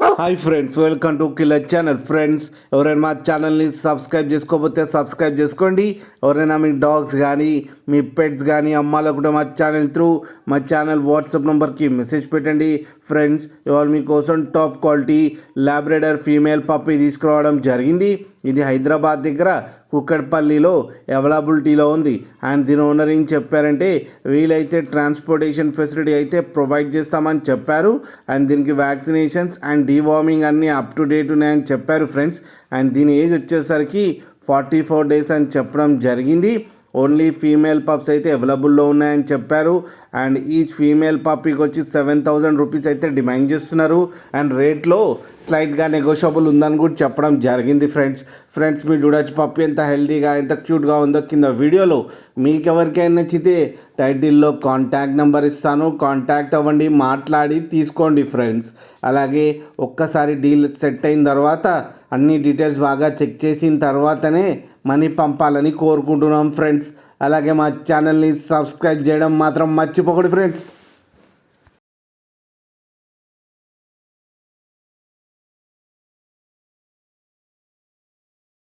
Hi friends, welcome to killer channel. Friends, ఎవరైనా మా ఛానల్ని సబ్స్క్రైబ్ చేసుకోకపోతే సబ్స్క్రైబ్ చేసుకోండి. ఎవరైనా మీ డాగ్స్ కానీ మీ పెట్స్ కానీ అమ్మాలనుకుంటే మా ఛానల్ వాట్సాప్ నెంబర్కి మెసేజ్ పెట్టండి. ఫ్రెండ్స్, ఇవాళ మీకోసం టాప్ క్వాలిటీ లాబ్రాడార్ ఫీమేల్ పప్పీ తీసుకురావడం జరిగింది. ఇది హైదరాబాద్ దగ్గర కుక్కట్పల్లిలో అవైలబిలిటీలో ఉంది. అండ్ దీని ఓనర్ ఏం చెప్పారంటే, వీలైతే ట్రాన్స్పోర్టేషన్ ఫెసిలిటీ అయితే ప్రొవైడ్ చేస్తామని చెప్పారు. అండ్ దీనికి వ్యాక్సినేషన్స్ అండ్ డీవార్మింగ్ అన్నీ అప్ టు డేట్ ఉన్నాయని చెప్పారు ఫ్రెండ్స్. అండ్ దీని ఏజ్ వచ్చేసరికి 44 days అని చెప్పడం జరిగింది. ఓన్లీ ఫీమేల్ పప్స్ అయితే అవైలబుల్లో ఉన్నాయని చెప్పారు. అండ్ ఈచ్ ఫీమేల్ పప్పీకి వచ్చి 7,000 రూపీస్ అయితే డిమాండ్ చేస్తున్నారు. అండ్ రేట్లో స్లైట్గా నెగోషియబుల్ ఉందని కూడా చెప్పడం జరిగింది ఫ్రెండ్స్ మీరు చూడొచ్చు పప్పీ ఎంత హెల్తీగా ఎంత క్యూట్గా ఉందో కింద వీడియోలో. మీకు ఎవరికైనా నచ్చితే టైటిల్లో కాంటాక్ట్ నెంబర్ ఇస్తాను, కాంటాక్ట్ అవ్వండి, మాట్లాడి తీసుకోండి ఫ్రెండ్స్. అలాగే ఒక్కసారి డీల్ సెట్ అయిన తర్వాత అన్ని డీటెయిల్స్ బాగా చెక్ చేసిన తర్వాతనే మనీ పంపాలని కోరుకుంటున్నాం ఫ్రెండ్స్. అలాగే మా ఛానల్ని సబ్స్క్రైబ్ చేయడం మాత్రం మర్చిపోకండి ఫ్రెండ్స్.